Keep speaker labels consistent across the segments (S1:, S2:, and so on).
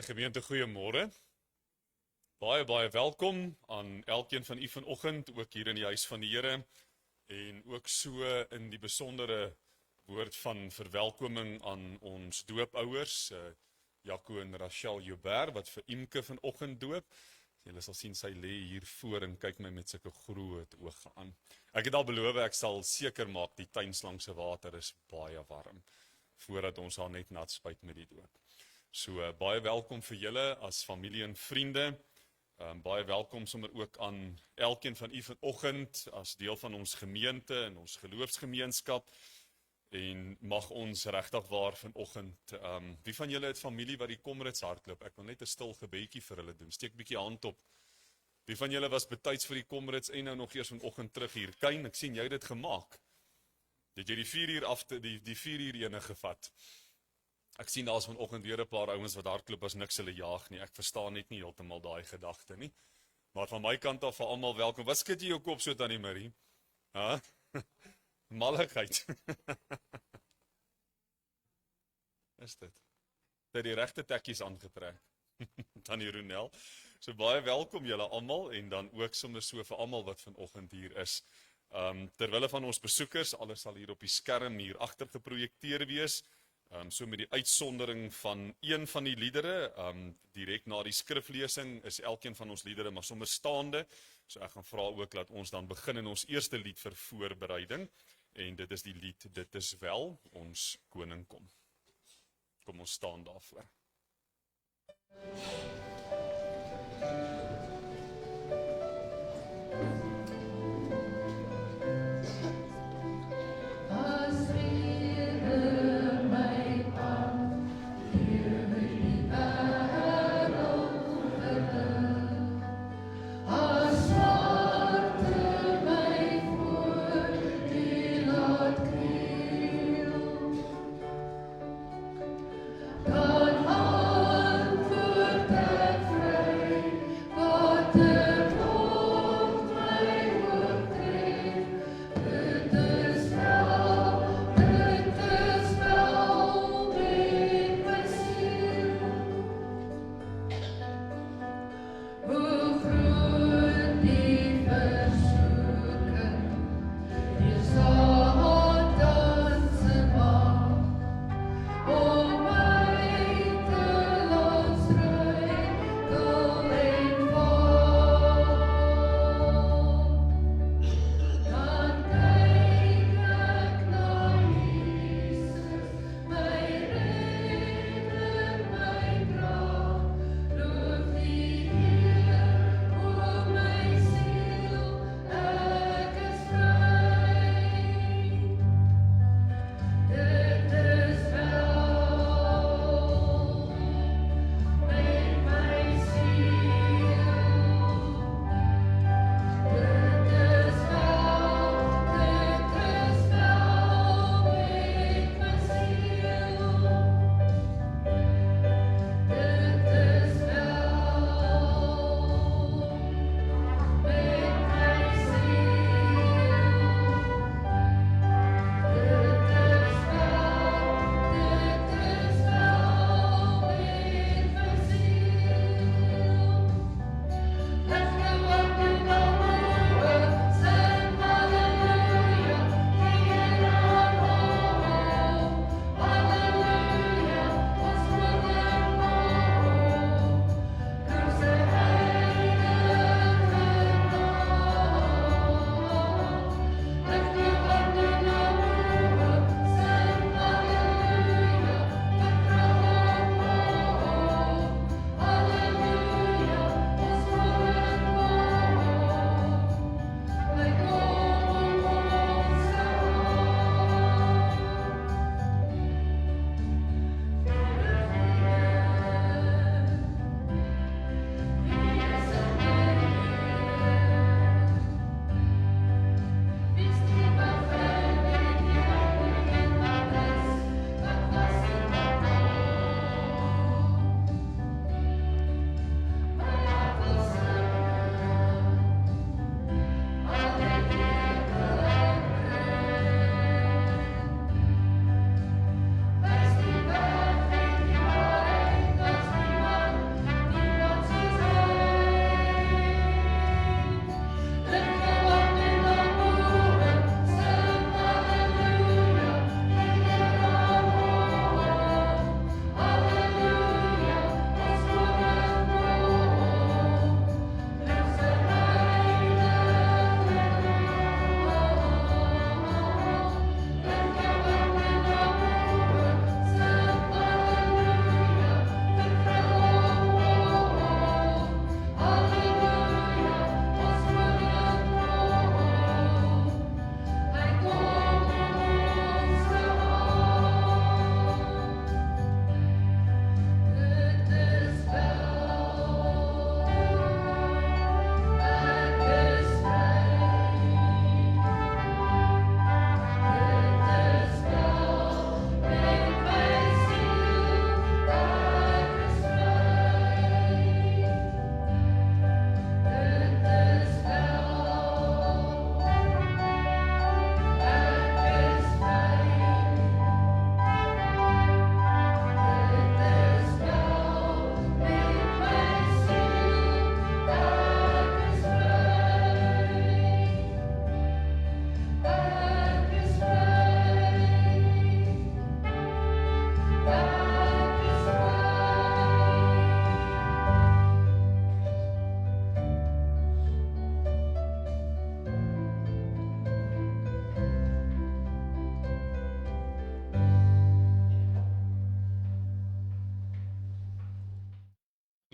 S1: Gemeente, goeiemôre. Baie welkom aan elkeen van u vanoggend, ook hier in die huis van die Here en ook so in die besondere woord van verwelkoming aan ons doopouers, Jaco en Rachel Joubert wat vir Imke vanoggend doop. Julle sal sien sy lê hier voor en kyk my met sulke groot oë aan. Ek het al beloof ek sal seker maak die tuinslang se water is baie warm voordat ons haar net nat spuit met die doop. So baie welkom vir julle as familie en vriende. Baie welkom sommer ook aan elkeen van u vanoggend as deel van ons gemeente en ons geloofsgemeenskap. En mag ons regtig waar vanoggend, wie van julle het familie wat die Comrades hardloop? Ek wil net 'n stil gebedjie vir hulle doen. Steek 'n bietjie hand op. Wie van julle was betyds vir die Comrades en nou nog eers vanoggend terug hier? Kyn, ek sien jy het dit gemaak. Het jy die 4 uur af die 4 uur ene gevat? Ek sien daar's vanoggend weer 'n paar ouens wat hardloop as niks hulle jaag nie. Ek verstaan net nie heeltemal daai gedagte nie. Maar van my kant af vir almal welkom. Wat skud jy jou kop so Tannie Marie? Ha? Malligheid. Is dit? Het die regte tekkies aangetrek. Tannie Ronel. So baie welkom julle almal en dan ook sommer so vir almal wat vanoggend hier is. Terwille van ons besoekers, alles sal hier op die skerm hier agter geprojekteer wees. So met die uitsondering van een van die liedere, direk na die skriflesing is elkeen van ons liedere maar sommer staande. So ek gaan vra ook dat ons dan begin in ons eerste lied vir voorbereiding. En dit is die lied, dit is wel, ons koning kom. Kom ons staan daarvoor.
S2: Dan antwoord ek vry.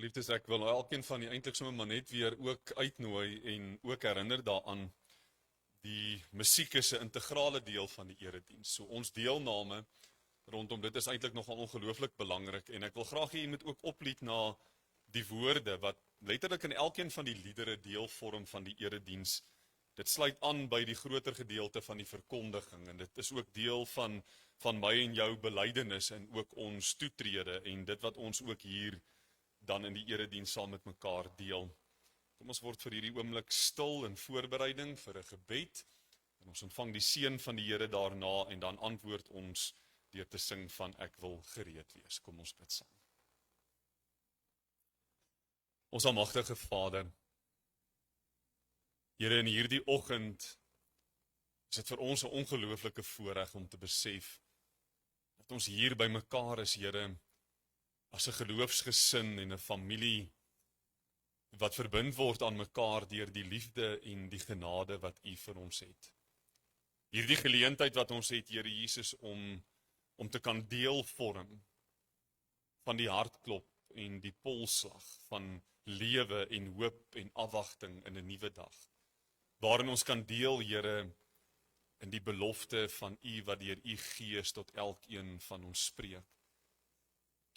S1: Geliefdes, ek wil elkeen van die eintlik sommer maar net weer ook uitnooi en ook herinner daaraan, die musiek is 'n integrale deel van die erediens. So ons deelname rondom dit is eintlik nogal ongelooflik belangrik en ek wil graag hê jy moet ook oplet na die woorde wat letterlik in elkeen van die liedere deel vorm van die erediens. Dit sluit aan by die groter gedeelte van die verkondiging en dit is ook deel van my en jou belydenis en ook ons toetrede en dit wat ons ook hier dan in die erediens saam met mekaar deel. Kom ons word vir hierdie oomblik stil in voorbereiding vir 'n gebed en ons ontvang die seën van die Here daarna en dan antwoord ons deur te sing van ek wil gereed wees. Kom ons bid saam. Ons almagtige Vader, Here, in hierdie oggend is dit vir ons 'n ongelooflike voorreg om te besef dat ons hier by mekaar is, Here, as 'n geloofsgesin en 'n familie wat verbind word aan mekaar deur die liefde en die genade wat U vir ons het. Hierdie geleentheid wat ons het, Here Jesus, om te kan deel vorm van die hartklop en die polsslag van lewe en hoop en afwagting in 'n nuwe dag. Waarin ons kan deel, Here, in die belofte van U wat deur U Gees tot elkeen van ons spreek.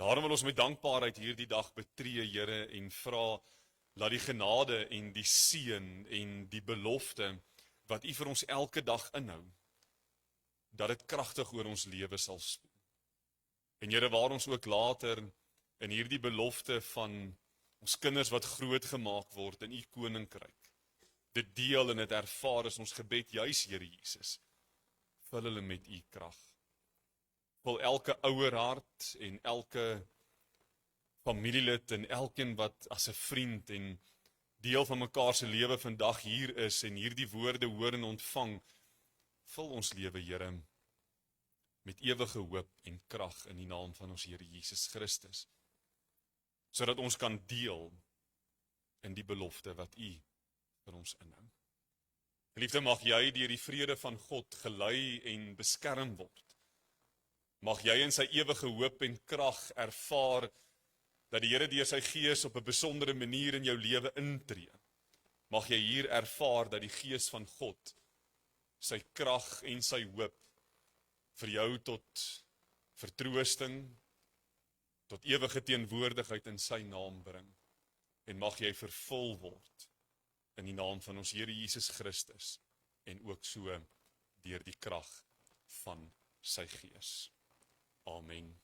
S1: Daarom wil ons met dankbaarheid hierdie dag betree, Here, en vra, laat die genade en die seën en die belofte wat U vir ons elke dag inhou, dat dit kragtig oor ons lewe sal spoel. En Here, waar ons ook later in hierdie belofte van ons kinders wat groot gemaak word in U koninkryk, dit deel en dit ervaar is ons gebed, juis Here Jesus, vul hulle met U krag. Vul elke ouer hart en elke familielid en elkeen wat as 'n vriend en deel van mekaar se lewe vandag hier is en hierdie woorde hoor en ontvang, vul ons lewe, Here, met ewige hoop en krag in die naam van ons Here Jesus Christus, sodat ons kan deel in die belofte wat U vir ons inhou. Geliefde, mag jy deur die vrede van God gelei en beskerm word. Mag jy in sy ewige hoop en krag ervaar dat die Here deur sy Gees op 'n besondere manier in jou lewe intree. Mag jy hier ervaar dat die Gees van God sy krag en sy hoop vir jou tot vertroosting, tot ewige teenwoordigheid in sy naam bring. En mag jy vervul word in die naam van ons Here Jesus Christus en ook so deur die krag van sy Gees. Amen.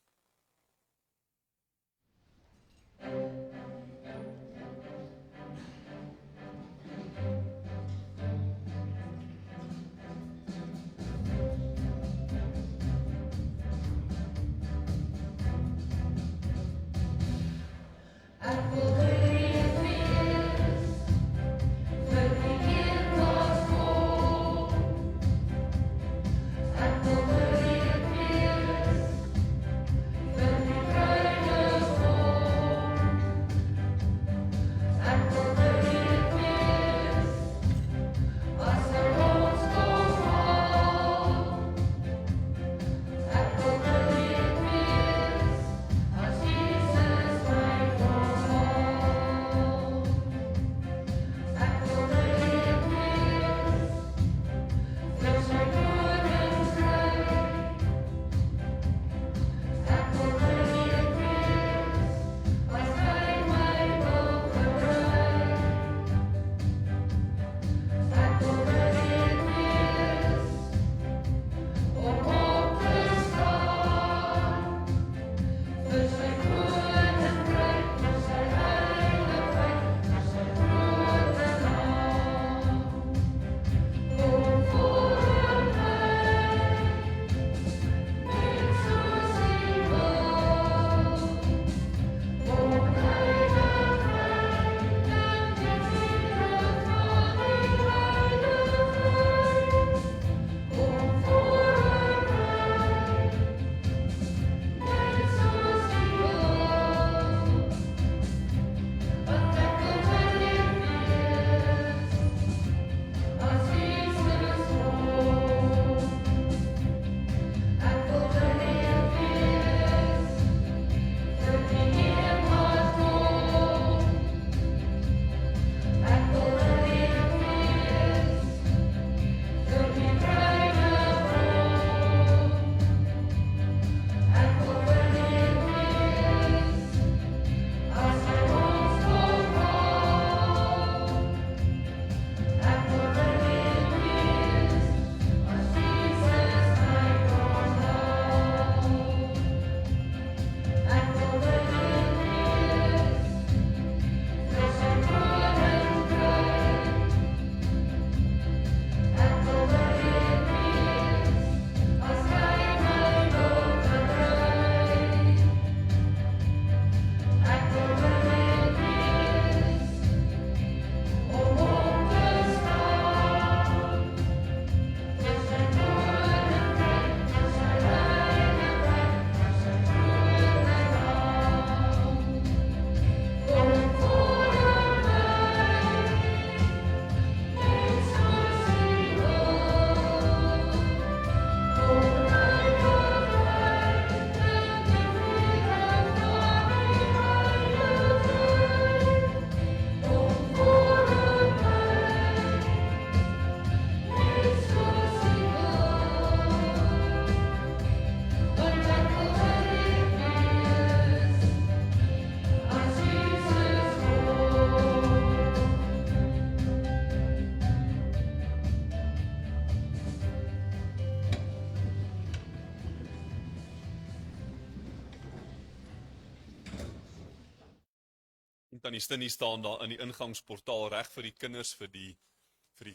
S1: Tannie Stinnie staan daar in die ingangsportaal reg vir die kinders vir die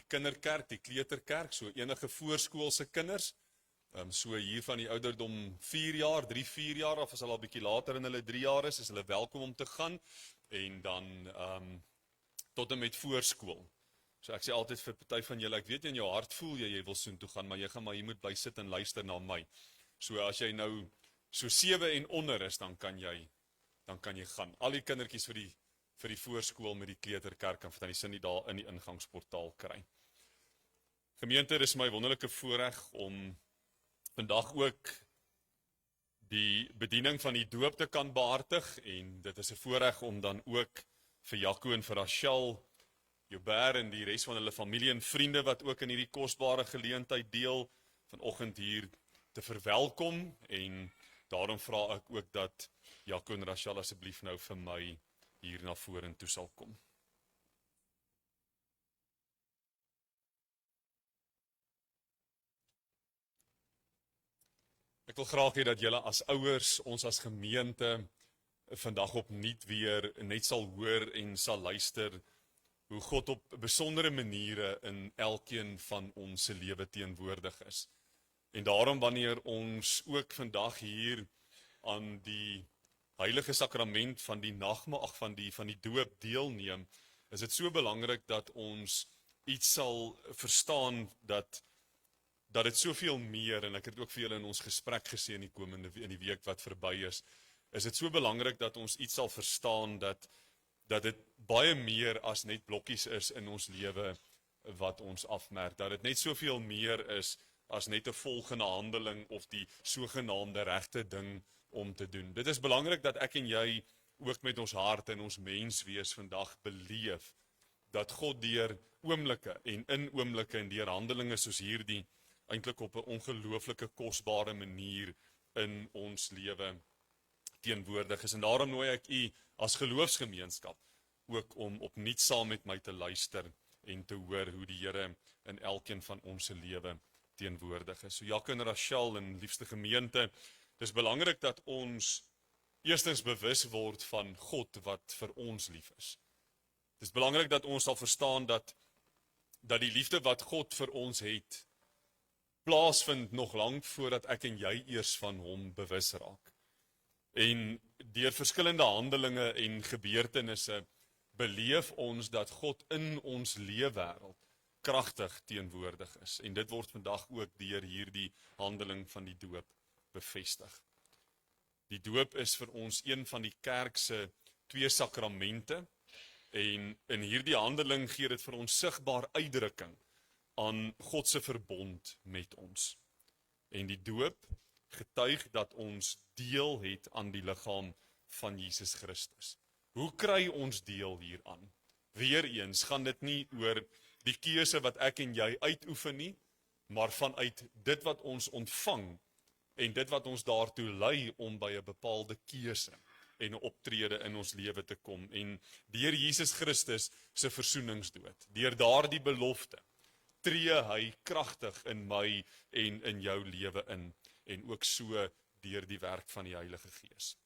S1: kinderkerk, die kleuterkerk, so enige voorskoolse kinders. So hier van die ouderdom 4 jaar, 3, 4 jaar, of as hulle al bietjie later in hulle 3 jaar is hulle welkom om te gaan, en dan tot en met voorskool. So ek sê altyd vir party van julle, ek weet in jou hart voel jy wil soontoe gaan, maar jy gaan maar hier moet bly sit en luister na my. So as jy nou so 7 en onder is, dan kan jy gaan. Al die kindertjies vir die voorskool met die kleuterkerk kan vir Tannie Stinnie daar in die ingangsportaal kry. Gemeente, dis my wonderlike voorreg om vandag ook die bediening van die doop te kan behartig, en dit is 'n voorreg om dan ook vir Jaco en vir Rachel, Joubert en die res van hulle familie en vriende wat ook in hierdie kosbare geleentheid deel, vanoggend hier te verwelkom, en daarom vra ek ook dat Jaco en Rachel asseblief nou vir my hier na vorentoe sal kom. Ek wil graag hê dat julle as ouers, ons as gemeente, vandag opnuut weer net sal hoor en sal luister hoe God op besondere maniere in elkeen van ons se lewe teenwoordig is. En daarom wanneer ons ook vandag hier aan die heilige sakrament van die nagmaal, van die doop deelneem, is dit so belangrik dat ons iets sal verstaan dat dit soveel meer, en ek het ook vir julle in ons gesprek gesê in die week wat verby is dit so belangrik dat ons iets sal verstaan dat dit baie meer as net blokkies is in ons lewe wat ons afmerk, dat dit net soveel meer is as net 'n volgende handeling of die sogenaamde regte ding om te doen. Dit is belangrik dat ek en jy ook met ons hart en ons menswees vandag beleef dat God deur oomblikke en in oomblikke en deur handelinge soos hierdie eintlik op 'n ongelooflike kosbare manier in ons lewe teenwoordig is. En daarom nooi ek u as geloofsgemeenskap ook om opnuut saam met my te luister en te hoor hoe die Here in elkeen van ons se lewe teenwoordig is. So Jaco en Rachel en liefste gemeente, dis belangrik dat ons eerstens bewus word van God wat vir ons lief is. Dis belangrik dat ons sal verstaan dat die liefde wat God vir ons het, plaasvind nog lank voordat ek en jy eers van hom bewus raak. En deur verskillende handelinge en gebeurtenisse beleef ons dat God in ons leefwêreld kragtig teenwoordig is. En dit word vandag ook deur hierdie handeling van die doop bevestig. Die doop is vir ons een van die kerk se 2 sakramente, en in hierdie handeling gee dit vir ons sigbaar uitdrukking aan God se verbond met ons. En die doop getuig dat ons deel het aan die liggaam van Jesus Christus. Hoe kry ons deel hieraan? Weereens gaan dit nie oor die keuse wat ek en jy uitoefen nie, maar vanuit dit wat ons ontvang en dit wat ons daartoe lei om by 'n bepaalde keuse en 'n optrede in ons lewe te kom. En deur Jesus Christus se versoeningsdood, deur daardie belofte, tree hy kragtig in my en in jou lewe in, en ook so deur die werk van die Heilige Gees.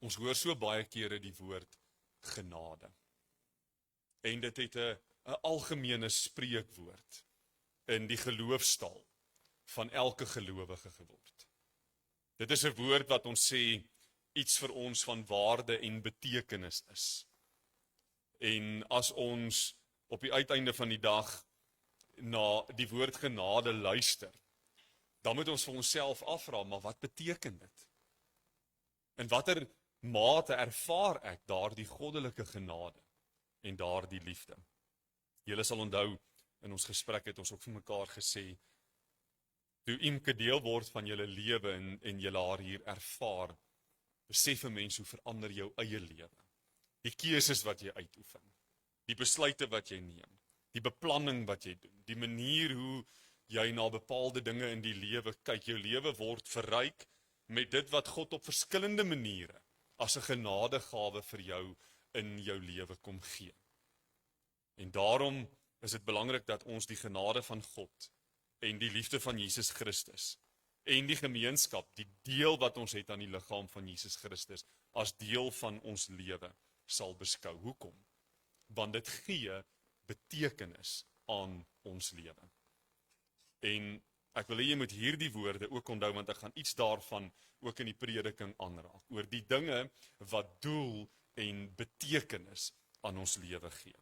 S1: Ons hoor so baie kere die woord genade. En dit het 'n algemene spreekwoord in die geloofstaal van elke gelowige geword. Dit is 'n woord wat ons sê iets vir ons van waarde en betekenis is. En as ons op die uiteinde van die dag na die woord genade luister, dan moet ons vir onsself afvra, maar wat beteken dit? In watter mate ervaar ek daardie goddelike genade en daardie liefde? Julle sal onthou, in ons gesprek het ons ook vir mekaar gesê, toe Imke deel word van julle lewe en julle haar hier ervaar, besef 'n mens hoe verander jou eie lewe. Die keuses wat jy uitoefen, die besluite wat jy neem, die beplanning wat jy doen, die manier hoe jy na bepaalde dinge in die lewe kyk, jou lewe word verryk met dit wat God op verskillende maniere as 'n genadegawe vir jou in jou lewe kom gee. En daarom is dit belangrik dat ons die genade van God en die liefde van Jesus Christus en die gemeenskap, die deel wat ons het aan die liggaam van Jesus Christus, as deel van ons lewe sal beskou. Hoekom? Want dit gee betekenis aan ons lewe. En ek wil hê jy moet hierdie woorde ook onthou, want ek gaan iets daarvan ook in die prediking aanraak, oor die dinge wat doel en betekenis aan ons lewe gee.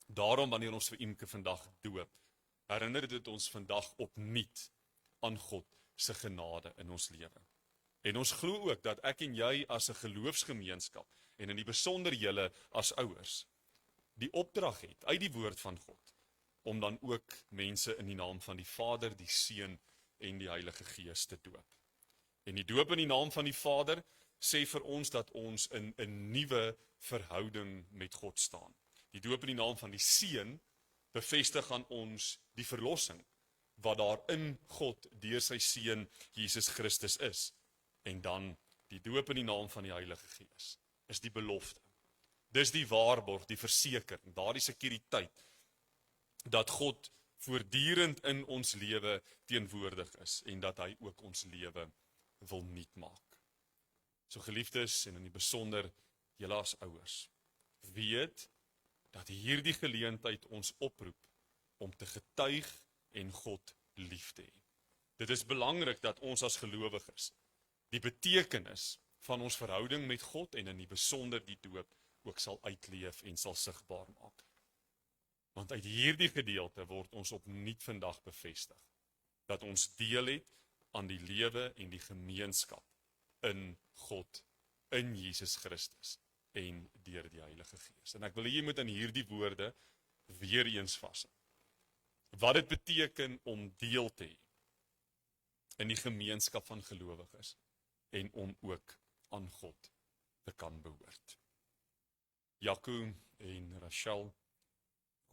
S1: Daarom, wanneer ons vir Imke vandag doop, herinner dit ons vandag opnuut aan God se genade in ons lewe. En ons glo ook dat ek en jy as 'n geloofsgemeenskap, en in die besonder julle as ouers, die opdrag het uit die woord van God, om dan ook mense in die naam van die Vader, die Seun en die Heilige Gees te doop. En die doop in die naam van die Vader sê vir ons dat ons in 'n nuwe verhouding met God staan. Die doop in die naam van die Seun bevestig aan ons die verlossing wat daar in God deur sy Seun Jesus Christus is. En dan die doop in die naam van die Heilige Gees is die belofte. Dis die waarborg, die versekering, daardie sekuriteit dat God voortdurend in ons lewe teenwoordig is en dat hy ook ons lewe wil nuut maak. So geliefdes, en in die besonder julle as ouers, weet dat hierdie geleentheid ons oproep om te getuig en God lief te hê. Dit is belangrik dat ons as gelowiges die betekenis van ons verhouding met God en in die besonder die doop ook sal uitleef en sal sigbaar maak. Want uit hierdie gedeelte word ons opnuut vandag bevestig dat ons deel het aan die lewe en die gemeenskap in God, in Jesus Christus en deur die Heilige Gees. En ek wil hê jy moet aan hierdie woorde weer eens vashou. Wat dit beteken om deel te hê in die gemeenskap van gelowiges en om ook aan God te kan behoort. Jaco en Rachel,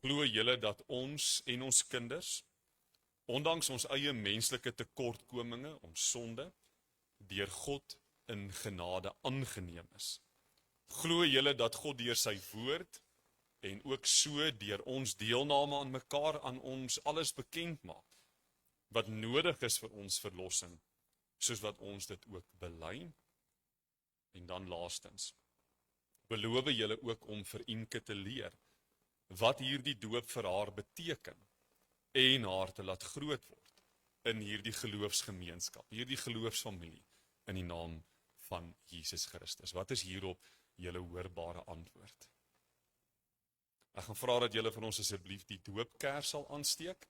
S1: glo julle dat ons en ons kinders, ondanks ons eie menslike tekortkominge, ons sonde, deur God in genade aangeneem is? Glo julle dat God deur sy woord en ook so deur ons deelname aan mekaar aan ons alles bekend maak wat nodig is vir ons verlossing, soos wat ons dit ook bely? En dan laastens, beloof julle ook om vir Imke te leer wat hierdie doop vir haar beteken en haar te laat groot word in hierdie geloofsgemeenskap, hierdie geloofsfamilie in die naam van Jesus Christus? Wat is hierop julle hoorbare antwoord? Ek gaan vra dat julle vir ons asseblief die doopkers sal aansteek.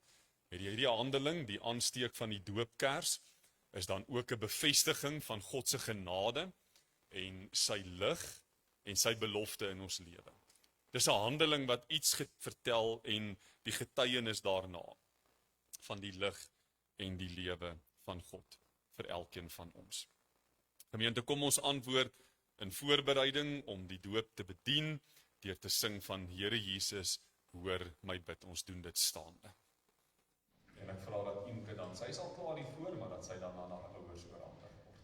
S1: Met hierdie handeling, die aansteek van die doopkers, is dan ook 'n bevestiging van God se genade en sy lig en sy belofte in ons lewe. Dis 'n handeling wat iets vertel en die getuienis daarna van die lig en die lewe van God vir elkeen van ons. Gemeente, kom ons antwoord in voorbereiding om die doop te bedien deur te sing van Here Jesus, hoor my bid. Ons doen dit staande. En ek vra dat Imke dan, sy sal klaar hier voor, maar dat sy dan aan haar ouers oorhandig word.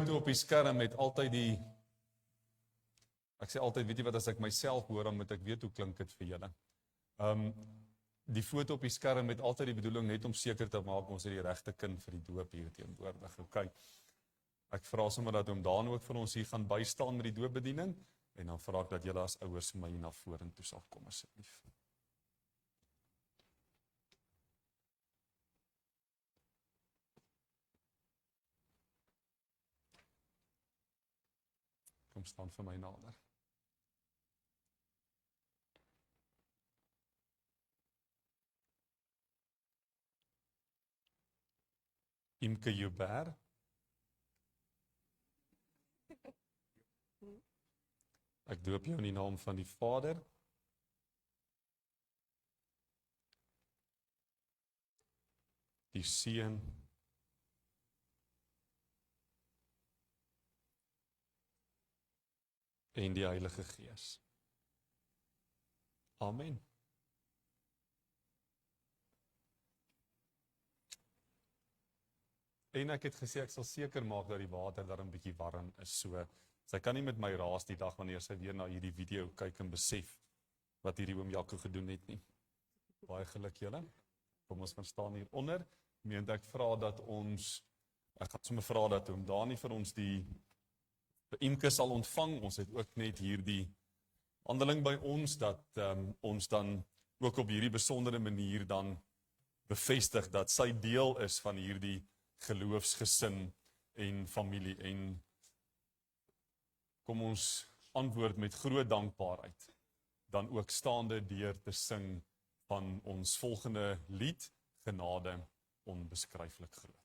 S1: Op die skerm met altyd die Ek sê altyd, weet jy wat, as ek myself hoor, dan moet ek weet hoe klink dit vir julle. Die foto op die skerm het altyd die bedoeling net om seker te maak, ons het die regte kind vir die doop hier teenwoordig. Okay. Ek vra sommer dat oom Daan ook vir ons hier gaan bystaan met die doopbediening, en dan vra ek dat julle as ouers vir my hier na vorentoe sal kom asseblief. Kom staan vir my nader. Imke Joubert. Ek doop jou in die naam van die Vader, die Seun en die Heilige Gees. Amen. En ek het gesê, ek sal seker maak dat die water daar 'n bietjie warm is, so sy kan nie met my raas die dag wanneer sy weer na hierdie video kyk en besef wat hierdie oom Jaco gedoen het nie. Baie geluk julle. Kom ons gaan staan hier onder. Meent ek gaan sommer vra dat oom Dani vir ons die Imke sal ontvang. Ons het ook net hierdie handeling by ons, dat ons dan ook op hierdie besondere manier dan bevestig dat sy deel is van hierdie geloofsgesin en familie, en kom ons antwoord met groot dankbaarheid, dan ook staande deur te sing van ons volgende lied, Genade onbeskryflik groot.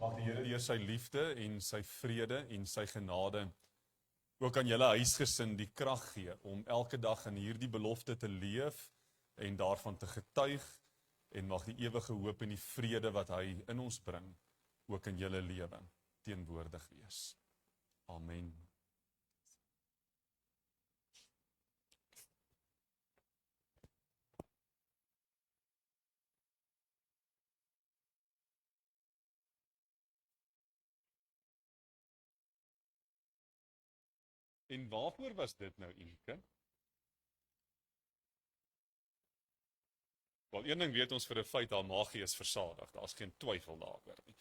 S1: Mag die Here deur sy liefde en sy vrede en sy genade ook aan julle huisgesin die krag gee om elke dag in hierdie belofte te leef en daarvan te getuig, en mag die ewige hoop en die vrede wat hy in ons bring ook in julle lewe teenwoordig wees. Amen. En waarvoor was dit nou, Imke? Wel, een ding weet ons vir 'n feit, haar magie is versadig. Daar's geen twyfel daaroor nie.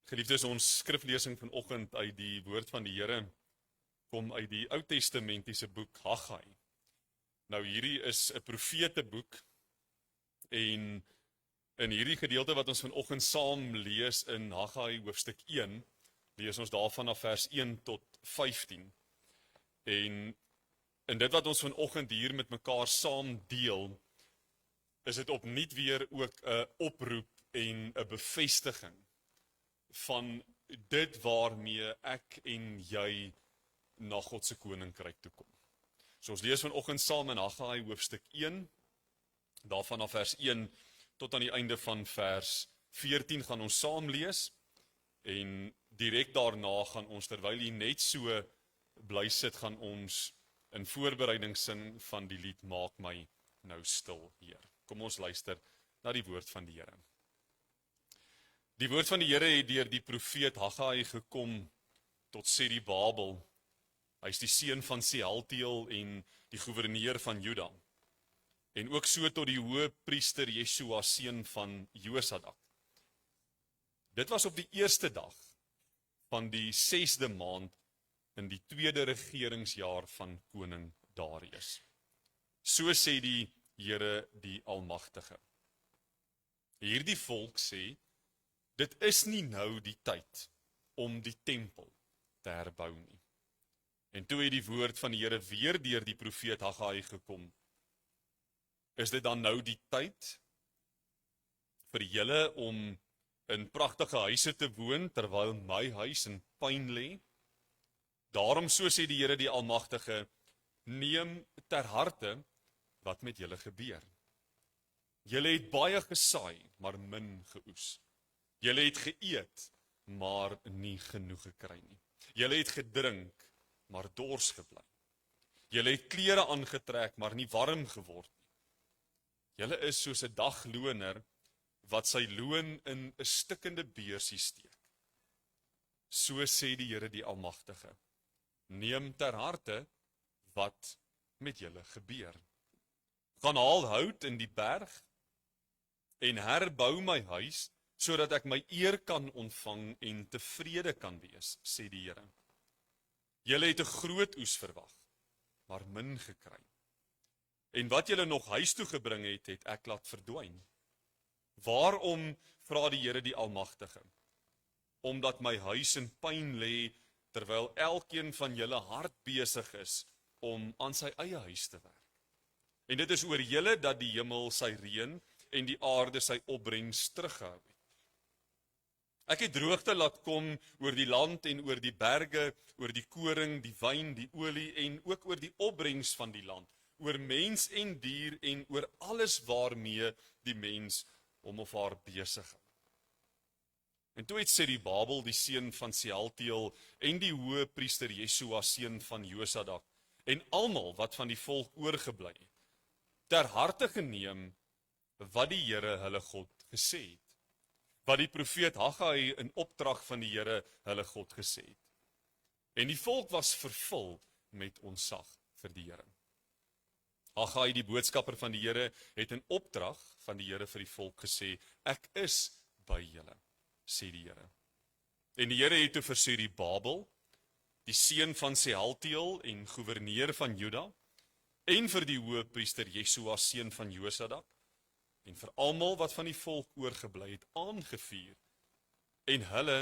S1: Geliefdes, ons skriflesing vanoggend uit die woord van die Here kom uit die Ou Testamentiese boek Haggai. Nou hierdie is 'n profeteboek, en in hierdie gedeelte wat ons vanoggend saam lees in Haggai hoofstuk 1, lees ons daarvan af vers 1 tot 15. En in dit wat ons vanoggend hier met mekaar saam deel, is dit opnuut weer ook 'n oproep en 'n bevestiging van dit waarmee ek en jy na God se koninkryk toe kom. So ons lees vanoggend saam in Haggai hoofstuk 1, daarvan af vers 1 tot aan die einde van vers 14 gaan ons saam lees, en direk daarna gaan ons, terwyl jy net so bly sit, gaan ons in voorbereiding sing van die lied Maak my nou stil, Heer. Kom ons luister na die woord van die Here. Die woord van die Here het deur die profeet Haggai gekom tot Serubabel. Hy is die seun van Sealtiel en die goewerneur van Juda. En ook so tot die hoëpriester Jesua, seun van Josadak. Dit was op die eerste dag van die 6de maand in die 2de regeringsjaar van koning Darius. So sê die Here die Almagtige. Hierdie volk sê, dit is nie nou die tyd om die tempel te herbou nie. En toe het die woord van die Here weer deur die profeet Haggai gekom. Is dit dan nou die tyd vir julle om in pragtige huise te woon, terwyl my huis in pyn lê? Daarom, so sê die Here die Almagtige, neem ter harte wat met julle gebeur. Julle het baie gesaai, maar min geoes. Julle het geëet, maar nie genoeg gekry nie. Julle het gedrink, maar dors gebly. Julle het klere aangetrek, maar nie warm geword nie. Julle is soos 'n dagloner wat sy loon in 'n stikkende beursie steek. So sê die Here die Almagtige, neem ter harte wat met julle gebeur. Gaan haal hout in die berg en herbou my huis, sodat ek my eer kan ontvang en tevrede kan wees, sê die Here. Julle het 'n groot oes verwag, maar min gekry. En wat julle nog huis toe gebring het, het ek laat verdwyn. Waarom, vra die Here die Almagtige? Omdat my huis in pyn lê, terwyl elkeen van julle hard besig is om aan sy eie huis te werk. En dit is oor julle dat die hemel sy reën en die aarde sy opbrengs teruggehou het. Ek het droogte laat kom oor die land en oor die berge, oor die koring, die wyn, die olie en ook oor die opbrengs van die land, oor mens en dier en oor alles waarmee die mens hom of haar besig hou. En toe het Serubabel, die seun van Sealtiel, en die hoëpriester Jesua, seun van Josadak, en almal wat van die volk oorgebly het, ter harte geneem wat die Here hulle God gesê het, wat die profeet Haggai in opdrag van die Here hulle God gesê het. En die volk was vervul met ontzag vir die Here. Haggai, die boodskapper van die Here, het in opdrag van die Here vir die volk gesê, ek is by julle, sê die Here. En die Here het toe vir Serubabel, die seun van Sealtiel en goewerneur van Juda, en vir die hoëpriester Jesua, seun van Josadak, en vir almal wat van die volk oorgebly het, aangevuur, en hulle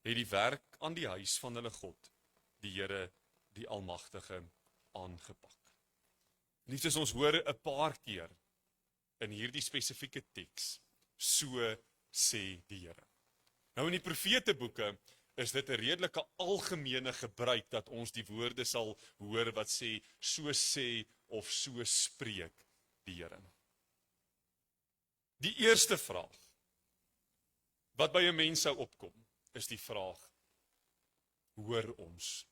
S1: het die werk aan die huis van hulle God, die Here, die Almagtige, aangepak. Liefdes, ons hoor 'n paar keer in hierdie spesifieke teks so sê die Here. Nou in die profeteboeke is dit 'n redelike algemene gebruik dat ons die woorde sal hoor wat sê, so sê of so spreek die Here. Die eerste vraag wat by 'n mens sou opkom, is die vraag, hoor ons?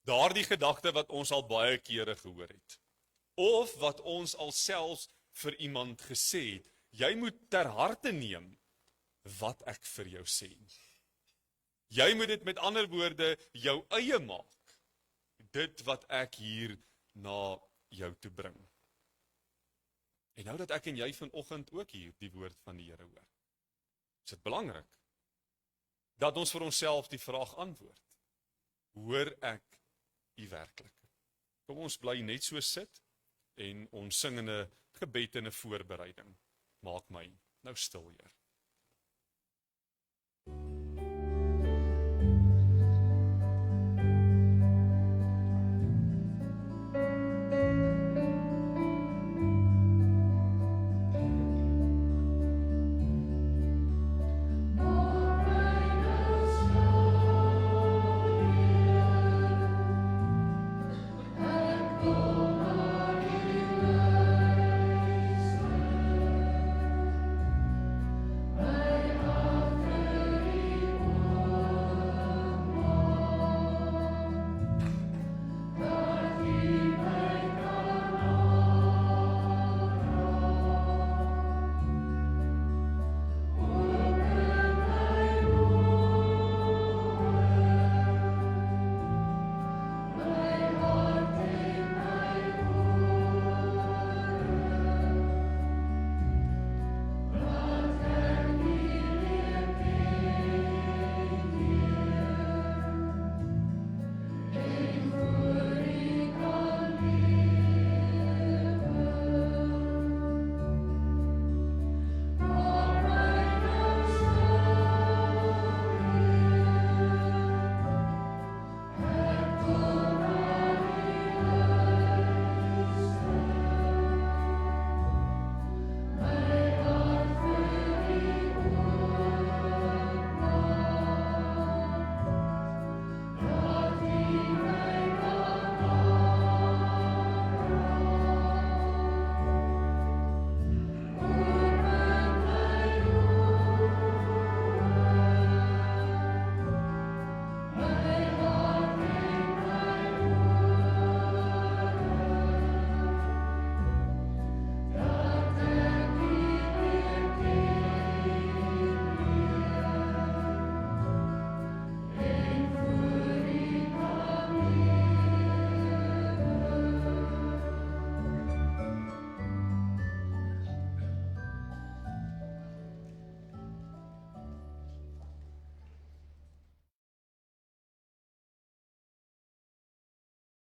S1: Daardie gedagte wat ons al baie kere gehoor het, of wat ons al selfs vir iemand gesê het, jy moet ter harte neem wat ek vir jou sê. Jy moet dit met ander woorde jou eie maak, dit wat ek hier na jou toe bring. En nou dat ek en jy vanoggend ook hier die woord van die Here hoor, is dit belangrik dat ons vir onsself die vraag antwoord, hoor ek U werklik? Kom ons bly net so sit en ons sing in 'n gebed en 'n voorbereiding. Maak my nou stil, Heer.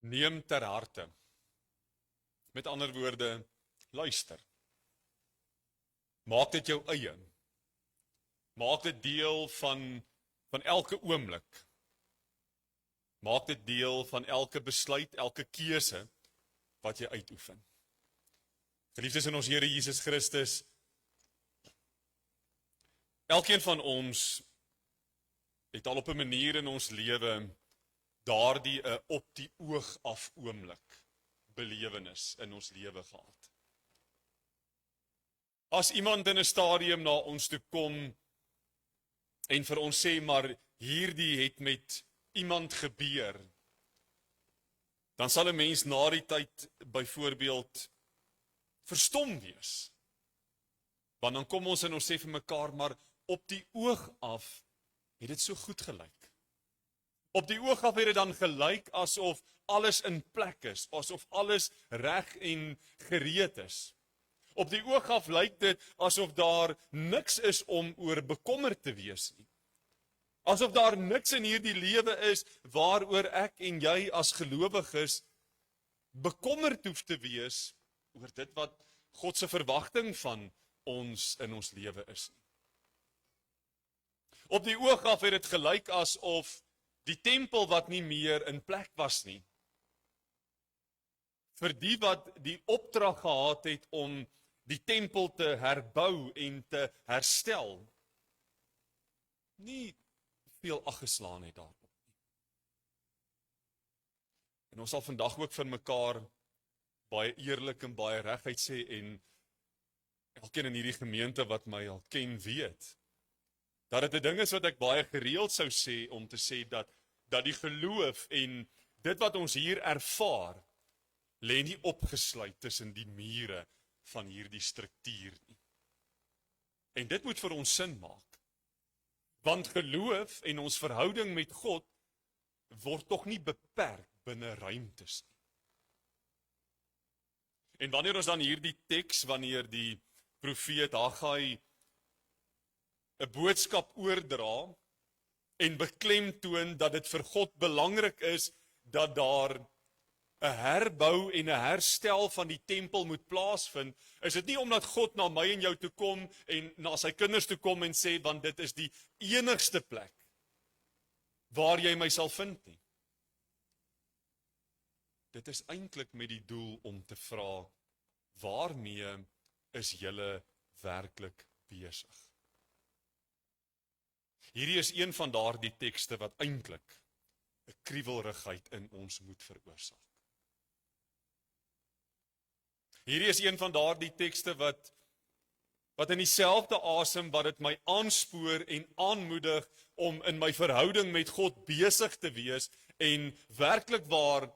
S1: Neem ter harte. Met ander woorde, luister. Maak dit jou eie. Maak dit deel van elke oomblik. Maak dit deel van elke besluit, elke keuse wat jy uitoefen. Geliefdes in ons Here Jesus Christus, elkeen van ons het al op 'n manier in ons lewe daardie 'n op die oog af oomblik belewenis in ons lewe gehad. As iemand in 'n stadium na ons toe kom en vir ons sê, maar hierdie het met iemand gebeur, dan sal 'n mens na die tyd byvoorbeeld verstom wees. Want dan kom ons en ons sê vir mekaar, maar op die oog af het dit so goed gelyk. Op die oog af het dit dan gelyk asof alles in plek is, asof alles reg en gereed is. Op die oog af lyk dit asof daar niks is om oor bekommerd te wees nie. Asof daar niks in hierdie lewe is waaroor ek en jy as gelowiges bekommerd hoef te wees oor dit wat God se verwagting van ons in ons lewe is nie. Op die oog af het dit gelyk asof die tempel wat nie meer in plek was nie, vir die wat die opdrag gehad het om die tempel te herbou en te herstel, nie veel ag geslaan het daarop nie. En ons sal vandag ook vir mekaar baie eerlik en baie reguit sê, en elkeen in hierdie gemeente wat my al ken weet, dat dit 'n ding is wat ek baie gereeld sou sê, om te sê dat die geloof en dit wat ons hier ervaar, lê nie opgesluit tussen die mure van hierdie struktuur nie. En dit moet vir ons sin maak. Want geloof en ons verhouding met God word tog nie beperk binne ruimtes nie. En wanneer ons dan hierdie teks, wanneer die profeet Haggai 'n boodskap oordra en beklemtoon dat dit vir God belangrik is dat daar 'n herbou en 'n herstel van die tempel moet plaasvind, is dit nie omdat God na my en jou toe kom en na sy kinders toe kom en sê, want dit is die enigste plek waar jy my sal vind nie. Dit is eintlik met die doel om te vra, waarmee is julle werklik besig? Hierdie is een van daardie tekste wat eintlik 'n kriewelrigheid in ons moet veroorsaak. Hierdie is een van daardie tekste wat in dieselfde asem wat dit my aanspoor en aanmoedig om in my verhouding met God besig te wees en werklik waar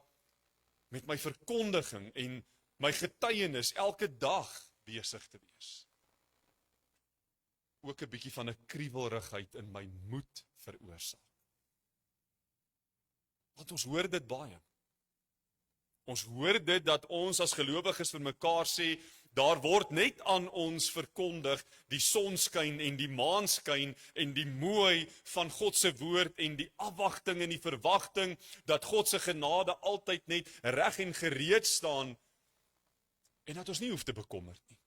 S1: met my verkondiging en my getuienis elke dag besig te wees. Ook 'n bietjie van 'n kriewelrigheid in my moed veroorsaak. Want ons hoor dit baie. Ons hoor dit dat ons as gelowiges vir mekaar sê, daar word net aan ons verkondig die sonskyn en die maanskyn en die mooi van God se woord en die afwagting en die verwagting dat God se genade altyd net reg en gereed staan en dat ons nie hoef te bekommer nie.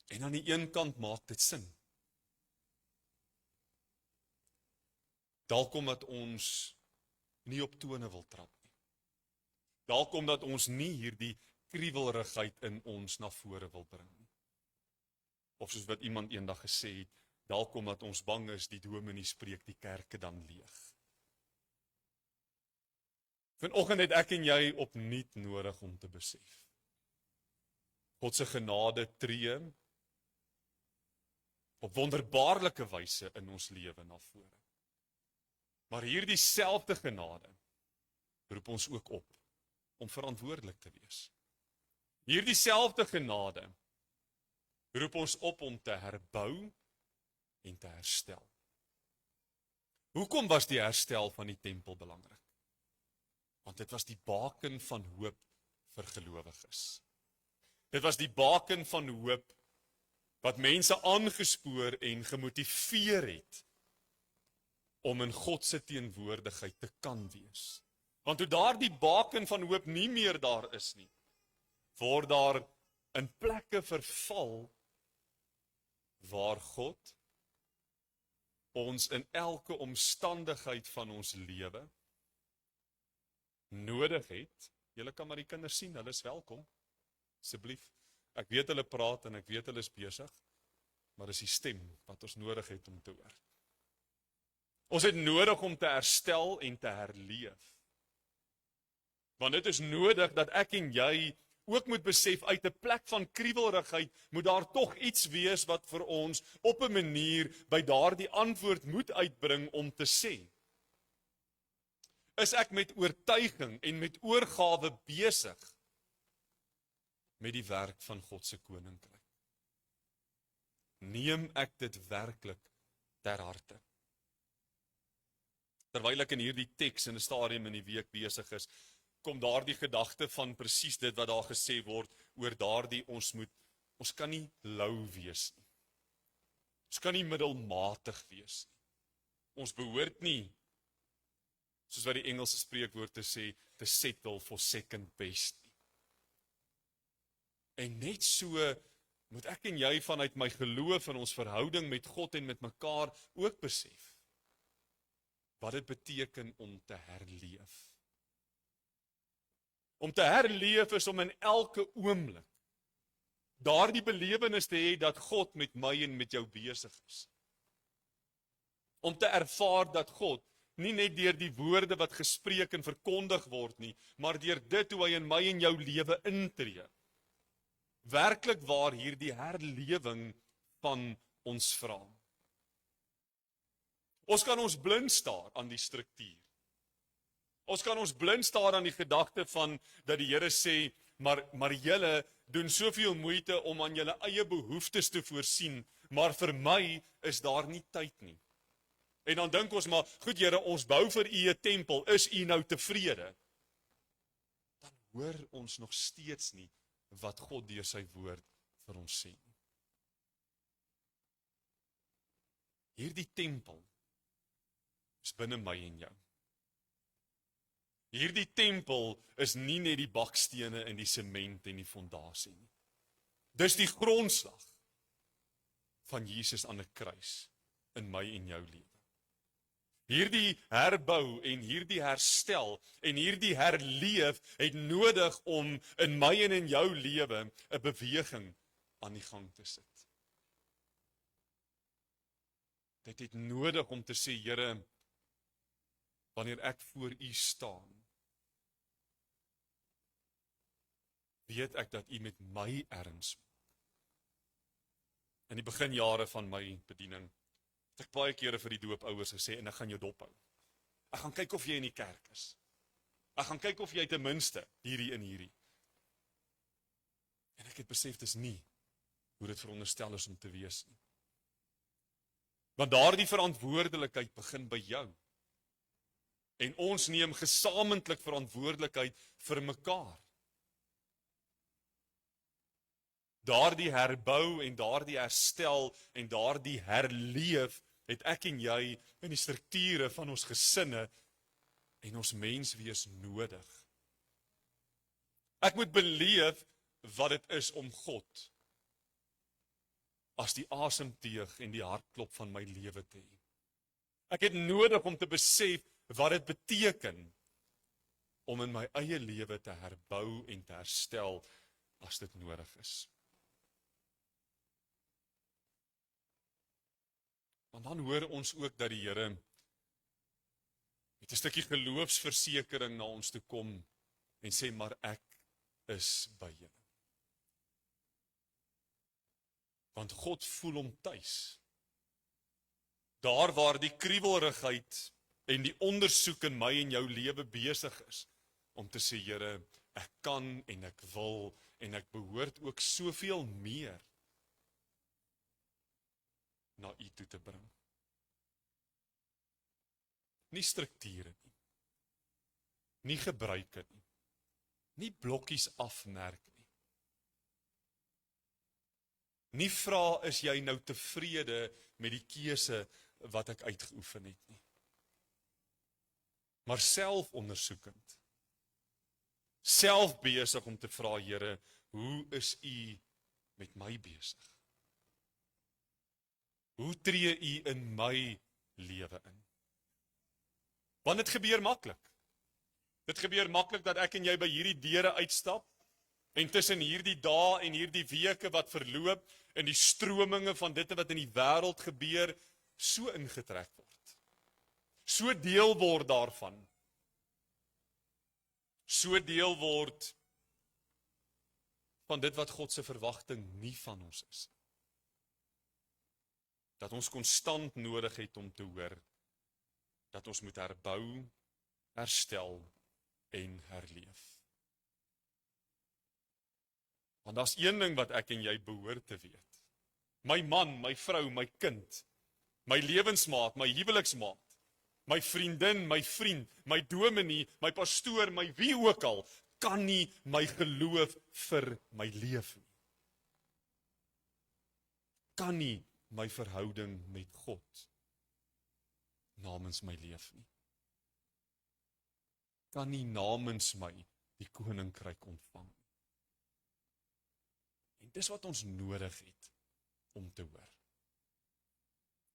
S1: En aan die een kant maak dit sin. Dalk omdat ons nie op tone wil trap nie. Dalk omdat ons nie hierdie kriewelrigheid in ons na vore wil bring nie. Of soos wat iemand eendag gesê het, dalk omdat ons bang is die dominee spreek die kerke dan leeg. Vanoggend het ek en jy opnuut nodig om te besef. God se genade tree op wonderbaarlike wyse in ons lewe na vore. Maar hierdie selfde genade roep ons ook op om verantwoordelik te wees. Hierdie selfde genade roep ons op om te herbou en te herstel. Hoekom was die herstel van die tempel belangrik? Want dit was die baken van hoop vir gelowiges. Dit was die baken van hoop wat mense aangespoor en gemotiveer het om in God se teenwoordigheid te kan wees. Want toe daardie baken van hoop nie meer daar is nie, word daar in plekke verval waar God ons in elke omstandigheid van ons lewe nodig het. Julle kan maar die kinders sien, hulle is welkom. Asseblief. Ek weet hulle praat en ek weet hulle is besig, maar dis die stem wat ons nodig het om te hoor. Ons het nodig om te herstel en te herleef. Want dit is nodig dat ek en jy ook moet besef, uit 'n plek van kriewelrigheid moet daar tog iets wees wat vir ons op 'n manier by daardie antwoord moet uitbring om te sê, is ek met oortuiging en met oorgawe besig met die werk van God se koninkryk? Neem ek dit werklik ter harte? Terwyl ek in hierdie teks in 'n stadium in die week besig is, kom daardie gedagte van presies dit wat daar gesê word oor daardie ons kan nie lou wees nie. Ons kan nie middelmatig wees nie. Ons behoort nie, soos wat die Engelse spreekwoord sê, to settle for second best nie. En net so moet ek en jy vanuit my geloof in ons verhouding met God en met mekaar ook besef wat dit beteken om te herleef. Om te herleef is om in elke oomblik daardie belewenis te hê dat God met my en met jou besig is. Om te ervaar dat God nie net deur die woorde wat gespreek en verkondig word nie, maar deur dit hoe hy in my en jou lewe intree. Werklik waar hierdie herlewing van ons vra. Ons kan ons blind staar aan die struktuur. Ons kan ons blind staar aan die gedagte van dat die Here sê, maar julle doen soveel moeite om aan julle eie behoeftes te voorsien, maar vir my is daar nie tyd nie. En dan dink ons maar, goed Here, ons bou vir U 'n tempel, is U nou tevrede? Dan hoor ons nog steeds nie wat God deur sy woord vir ons sê. Hierdie tempel is binne my en jou. Hierdie tempel is nie net die bakstene en die sement en die fondasie nie. Dis die grondslag van Jesus aan 'n kruis in my en jou lewe. Hierdie herbou en hierdie herstel en hierdie herleef het nodig om in my en in jou lewe 'n beweging aan die gang te sit. Dit het nodig om te sê, Here, wanneer ek voor U staan, weet ek dat U met my erns maak. In die beginjare van my bediening, het ek baie kere vir die doopouers gesê, en ek gaan jou dophou. Ek gaan kyk of jy in die kerk is. Ek gaan kyk of jy ten minste hierdie en hierdie. En ek het besef, dis nie hoe dit veronderstel is om te wees nie. Want daardie verantwoordelikheid begin by jou. En ons neem gesamentlik verantwoordelikheid vir mekaar. Daardie herbou en daardie herstel en daardie herleef het ek en jy in die strukture van ons gesinne en ons menswees nodig. Ek moet beleef wat dit is om God as die asemteug en die hartklop van my lewe te hê. Ek het nodig om te besef wat dit beteken om in my eie lewe te herbou en te herstel as dit nodig is. Want dan hoor ons ook dat die Here met 'n stukkie geloofsversekering na ons toe kom en sê, maar ek is by julle. Want God voel hom tuis. Daar waar die kriebelrigheid en die ondersoek in my en jou lewe besig is, om te sê, Here, ek kan en ek wil en ek behoort ook soveel meer na U toe te bring. Nie strukture nie, nie gebruike nie, nie blokkies afmerk nie. Nie vra, is jy nou tevrede met die keuse wat ek uitgeoefen het nie. Maar selfondersoekend, self besig om te vra, Here, hoe is U met my besig? Hoe tree U in my lewe in? Want dit gebeur maklik. Dit gebeur maklik dat ek en jy by hierdie deure uitstap, en tussen hierdie dae en hierdie weke wat verloop, en die strominge van dit wat in die wêreld gebeur, so ingetrek word. So deel word daarvan. So deel word van dit wat God se verwagting nie van ons is. Dat ons konstant nodig het om te hoor, dat ons moet herbou, herstel en herleef. Want daar's een ding wat ek en jy behoort te weet. My man, my vrou, my kind, my lewensmaat, my huweliksmaat, my vriendin, my vriend, my dominee, my pastoor, my wie ook al, kan nie my geloof vir my leef nie. Kan nie my verhouding met God namens my leef nie. Kan nie namens my die koninkryk ontvang. En dis wat ons nodig het om te hoor.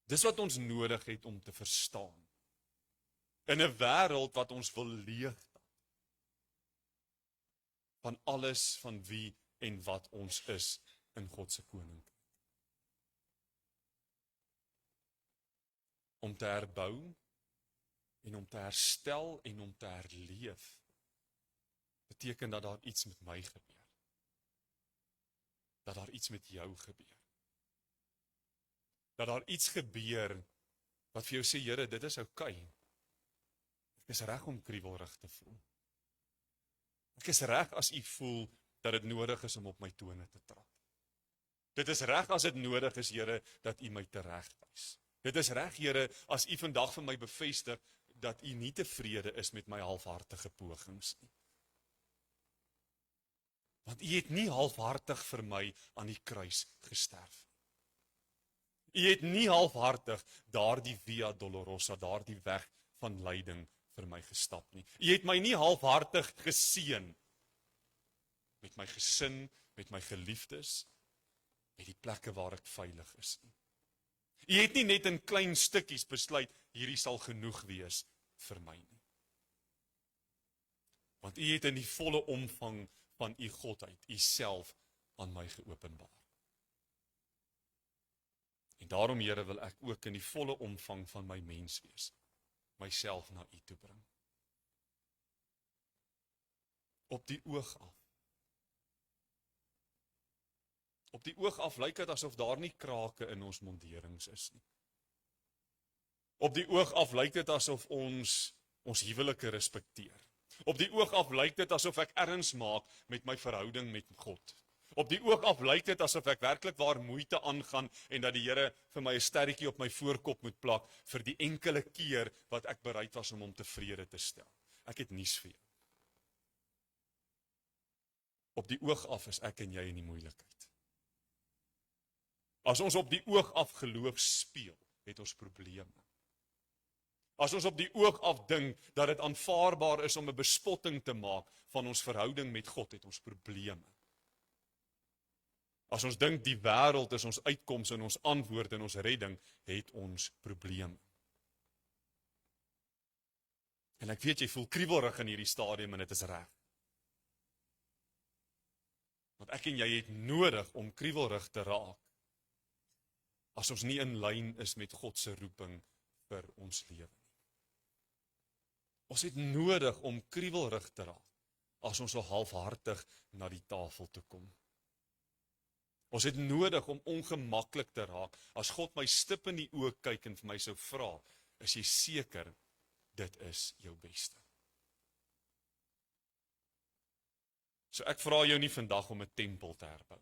S1: Dis wat ons nodig het om te verstaan. In 'n wêreld wat ons wil leeg van alles van wie en wat ons is in God se koninkryk. Om te herbou en om te herstel en om te herleef, beteken dat daar iets met my gebeur. Dat daar iets met jou gebeur. Dat daar iets gebeur wat vir jou sê, Here, dit is oukei. Ek is reg om kriebelrig te voel. Ek is reg as u voel dat dit nodig is om op my tone te trap. Dit is reg as dit nodig is, Here, dat u my teregwys. Dit is reg, Here, as u vandag vir my bevestig dat u nie tevrede is met my halfhartige pogings nie. Want u het nie halfhartig vir my aan die kruis gesterf. U het nie halfhartig daardie Via Dolorosa, daardie weg van lyding vir my gestap nie. U het my nie halfhartig geseën met my gesin, met my geliefdes, met die plekke waar ek veilig is nie. U het nie net in klein stukkies besluit, hierdie sal genoeg wees vir my nie. Want u het in die volle omvang van u godheid, u self aan my geopenbaar. En daarom, Here, wil ek ook in die volle omvang van my mens wees, myself na u toe bring. Op die oog af. Op die oog af lyk dit asof daar nie krake in ons monderings is nie. Op die oog af lyk dit asof ons huwelike respekteer. Op die oog af lyk dit asof ek erns maak met my verhouding met God. Op die oog af lyk dit asof ek werklik waar moeite aangaan en dat die Here vir my 'n sterretjie op my voorkop moet plak vir die enkele keer wat ek bereid was om hom tevrede te stel. Ek het nuus vir jou. Op die oog af is ek en jy in die moeilikheid. As ons op die oog af geloof speel, het ons probleme. As ons op die oog af dink dat dit aanvaarbaar is om 'n bespotting te maak van ons verhouding met God, het ons probleme. As ons dink die wêreld is ons uitkoms en ons antwoord en ons redding, het ons probleme. En ek weet jy voel kriebelrig in hierdie stadium en dit is reg. Want ek en jy het nodig om kriebelrig te raak as ons nie in lyn is met God se roeping vir ons lewe nie. Ons het nodig om kriebelrig te raak as ons so halfhartig na die tafel toe kom. Ons het nodig om ongemaklik te raak as God my stip in die oë kyk en vir my sou vra, is jy seker dit is jou beste? So ek vra jou nie vandag om 'n tempel te herbou.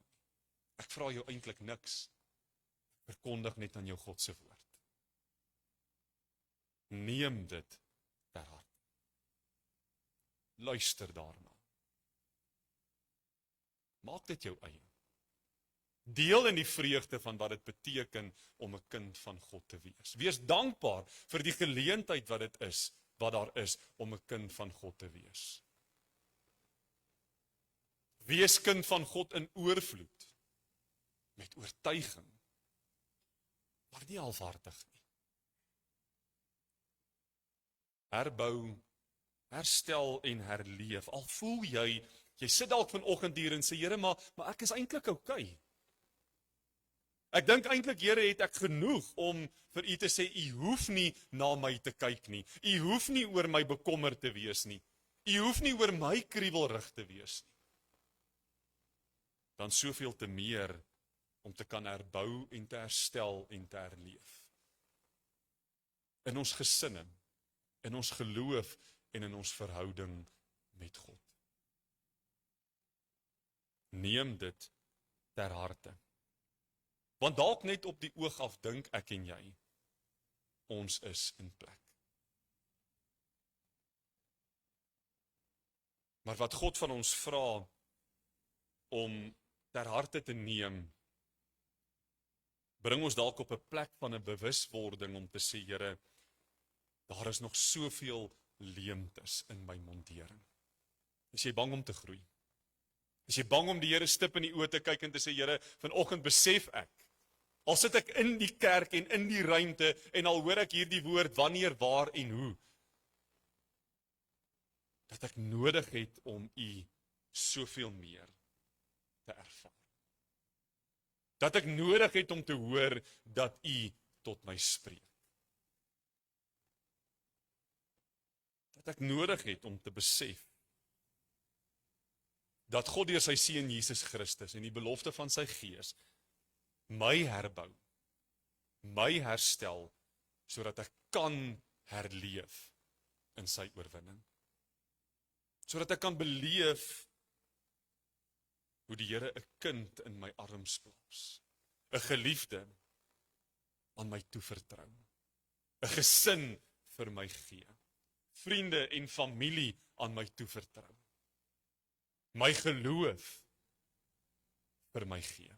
S1: Ek vra jou eintlik niks. Verkondig net aan jou God se woord. Neem dit ter harte. Luister daarna. Maak dit jou eie. Deel in die vreugde van wat dit beteken om 'n kind van God te wees. Wees dankbaar vir die geleentheid wat daar is om 'n kind van God te wees. Wees kind van God in oorvloed, met oortuiging, maar nie halfhartig nie. Herbou, herstel en herleef. Al voel jy sit dalk vanoggend hier en sê, Here, maar ek is eintlik oukei. Ek dink eintlik, Here, het ek genoeg om vir u te sê, u hoef nie na my te kyk nie. U hoef nie oor my bekommerd te wees nie. U hoef nie oor my kriebelrig te wees nie. Dan soveel te meer om te kan herbou en te herstel en te herleef. In ons gesinne, in ons geloof en in ons verhouding met God. Neem dit ter harte. Want dalk net op die oog af dink ek en jy, ons is in plek. Maar wat God van ons vra om ter harte te neem, bring ons dalk op 'n plek van 'n bewuswording om te sê, Here, daar is nog soveel leemtes in my mondering. Is jy bang om te groei? Is jy bang om die Here stip in die oë te kyk en te sê, Here, vanoggend besef ek, al sit ek in die kerk en in die ruimte en al hoor ek hierdie woord wanneer, waar en hoe, dat ek nodig het om u soveel meer te ervaar. Dat ek nodig het om te hoor dat U tot my spreek. Dat ek nodig het om te besef dat God deur sy Seun Jesus Christus en die belofte van sy Gees my herbou, my herstel, sodat ek kan herleef in sy oorwinning. Sodat ek kan beleef hoe die Here 'n kind in my arms plaas, 'n geliefde aan my toevertrou, 'n gesin vir my gee, vriende en familie aan my toevertrou, my geloof vir my gee,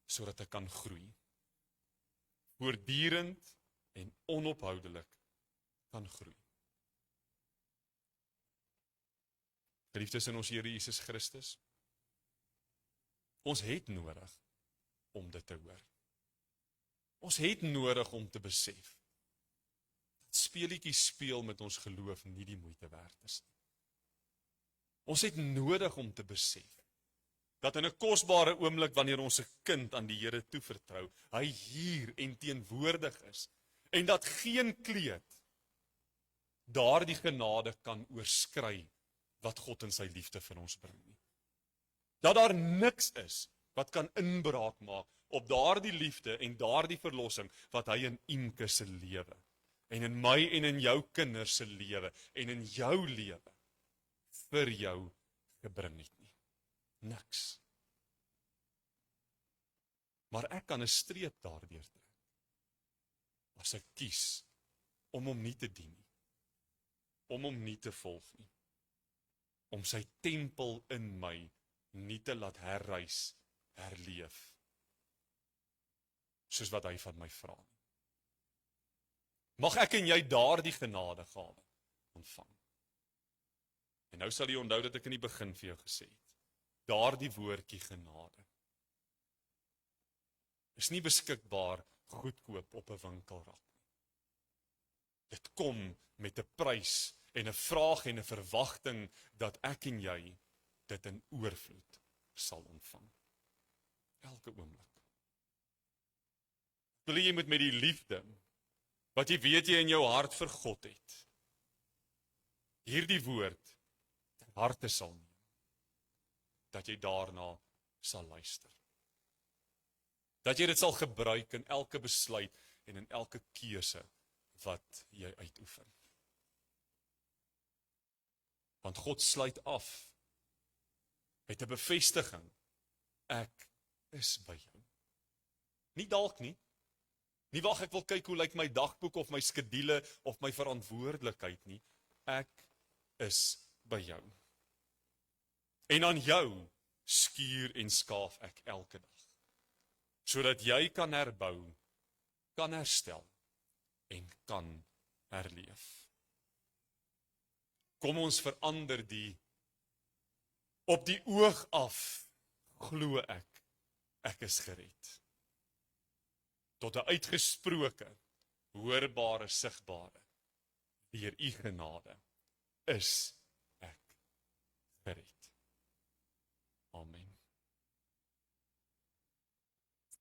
S1: sodat ek kan groei, voortdurend en onophoudelik kan groei. Geliefdes in ons Here Jesus Christus, ons het nodig om dit te hoor. Ons het nodig om te besef dat speelietjies speel met ons geloof nie die moeite werd is nie. Ons het nodig om te besef dat in 'n kosbare oomblik wanneer ons 'n kind aan die Here toevertrou, hy hier en teenwoordig is en dat geen kleed daardie genade kan oorskry wat God in sy liefde vir ons bring nie. Dat daar niks is wat kan inbraak maak op daardie liefde en daardie verlossing wat hy in Imke se lewe en in my en in jou kinders se lewe en in jou lewe vir jou gebring het nie. Niks. Maar ek kan 'n streep daardeur trek as ek kies om hom nie te dien nie, om hom nie te volg nie, om sy tempel in my nie te laat herrys, herleef, soos wat hy van my vra nie. Mag ek en jy daardie genadegawe ontvang. En nou sal jy onthou dat ek in die begin vir jou gesê het, daardie woordjie genade is nie beskikbaar goedkoop op 'n winkelrak nie. Dit kom met 'n prys en 'n vraag en 'n verwagting dat ek en jy dit in oorvloed sal ontvang. Elke oomblik. Wil jy met die liefde wat jy weet jy in jou hart vir God het, hierdie woord ter harte sal neem, dat jy daarna sal luister. Dat jy dit sal gebruik in elke besluit en in elke keuse wat jy uitoefen. Want God sluit af met 'n bevestiging, ek is by jou. Nie dalk nie. Nie wag ek wil kyk hoe lyk my dagboek of my skedule of my verantwoordelikheid nie. Ek is by jou. En aan jou skuur en skaaf ek elke dag, sodat jy kan herbou, kan herstel en kan herleef. Kom ons verander op die oog af, glo ek is gered. Tot 'n uitgesproke, hoorbare, sigbare, deur U genade, is ek gered. Amen.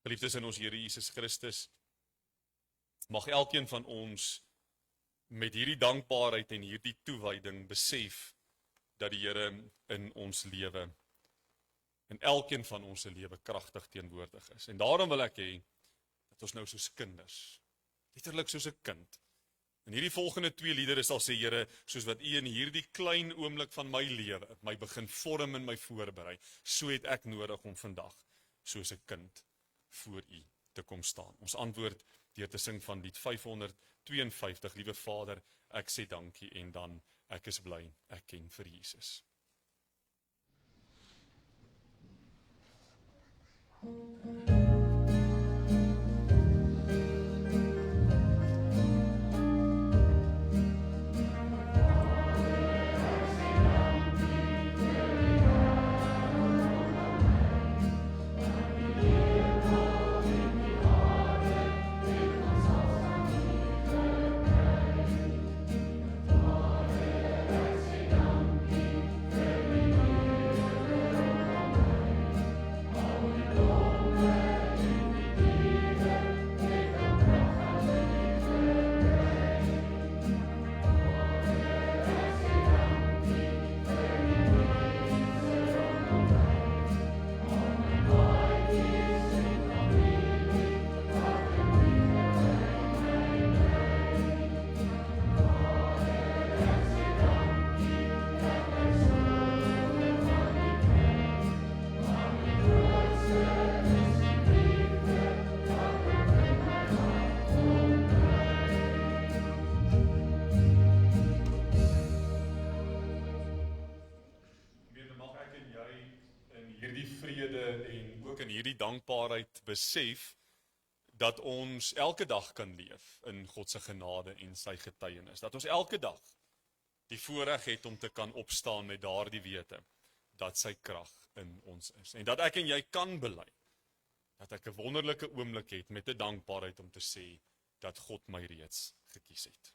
S1: Geliefdes in ons Here Jesus Christus, mag elkeen van ons met hierdie dankbaarheid en hierdie toewyding besef dat die Here in ons lewe, in elkeen van ons se lewe kragtig teenwoordig is. En daarom wil ek hê dat ons nou soos kinders, letterlik soos 'n kind, in hierdie volgende 2 liedere sal sê, Here, soos wat U in hierdie klein oomblik van my lewe my begin vorm en my voorberei, so het ek nodig om vandag soos 'n kind voor U te kom staan. Ons antwoord deur te sing van lied 552, Liewe Vader, ek sê dankie en dan ek is bly, ek ken vir Jesus.
S2: Amen.
S1: dankbaarheid besef dat ons elke dag kan leef in God se genade en sy getuienis. Dat ons elke dag die voorreg het om te kan opstaan met daardie wete dat sy krag in ons is. En dat ek en jy kan bely dat ek 'n wonderlike oomblik het met 'n dankbaarheid om te sê dat God my reeds gekies het.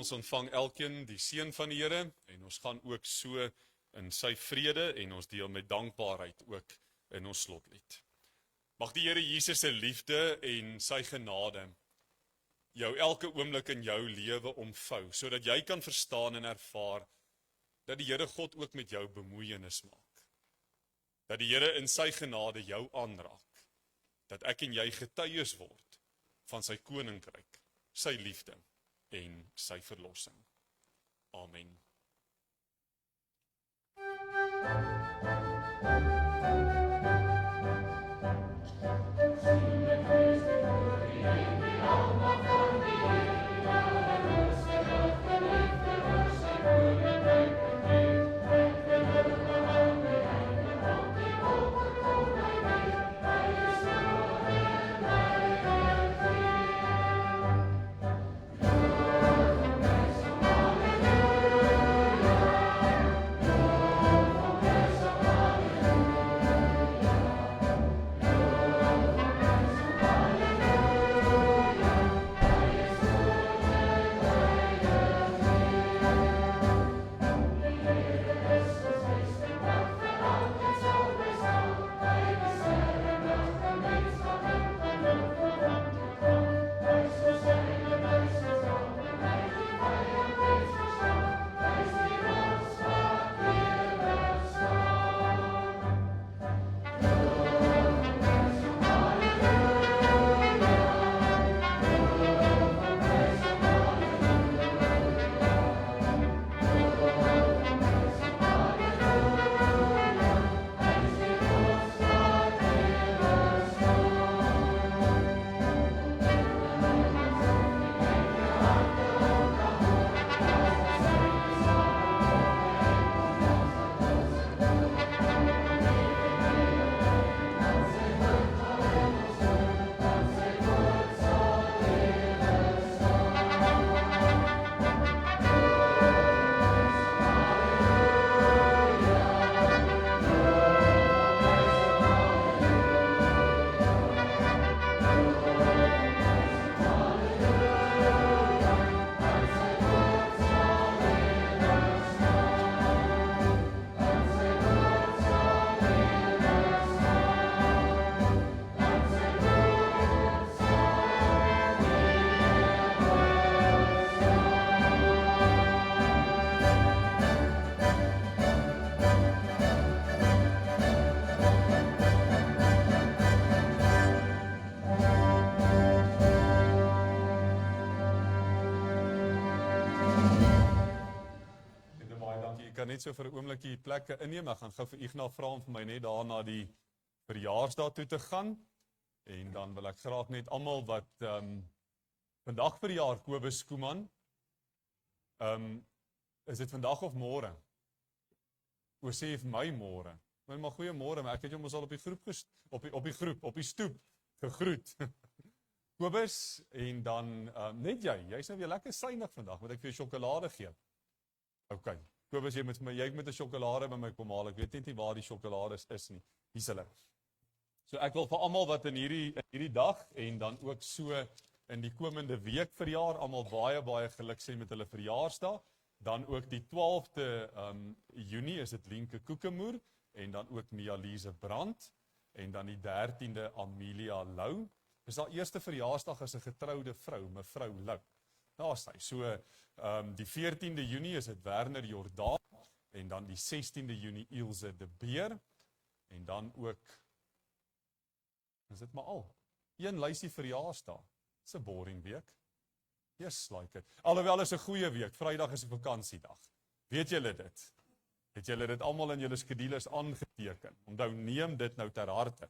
S1: Ons ontvang elkeen die seën van die Here en ons gaan ook so in sy vrede en ons deel met dankbaarheid ook in ons slotlied. Mag die Here Jesus se liefde en sy genade jou elke oomblik in jou lewe omvou, sodat jy kan verstaan en ervaar dat die Here God ook met jou bemoeienis maak. Dat die Here in sy genade jou aanraak, dat ek en jy getuies word van sy koninkryk, sy liefde en sy verlossing. Amen. kan net so vir 'n oombliekie plekke inneem. Ek gaan gou vir Ignas vra om vir my net daar na die verjaarsdag toe te gaan. En dan wil ek graag net almal wat vandag verjaar, Kobus Koeman. Is dit vandag of môre? O, sê vir my môre. Maar goeiemôre, maar ek het jou mos al op die groep op die stoep gegroet. Kobus, en dan net jy's nou weer lekker suinig vandag, moet ek vir jou sjokolade gee. OK. Kobus, jy moet 'n sjokolade by my kom haal. Ek weet net nie waar die sjokolade is nie. Hier's hulle. So ek wil vir almal wat in hierdie dag en dan ook so in die komende week verjaar, almal baie geluk sê met hulle verjaarsdag. Dan ook die 12de Junie is dit Lienke Koekemoer en dan ook Mia-Lise Brandt en dan die 13de Amelia Lou. Dis haar eerste verjaarsdag as 'n getroude vrou, mevrou Lou. Daar sy. So die 14de Junie is dit Werner Jordaan en dan die 16de Junie Ilse de Beer en dan ook is dit maar al. Een lysie verjaarsdag. Dis 'n boring week. Yes, like it. Alhoewel is 'n goeie week. Vrydag is 'n vakansiedag. Weet julle dit? Het julle dit almal in julle skedules aangeteken? Onthou, neem dit nou ter harte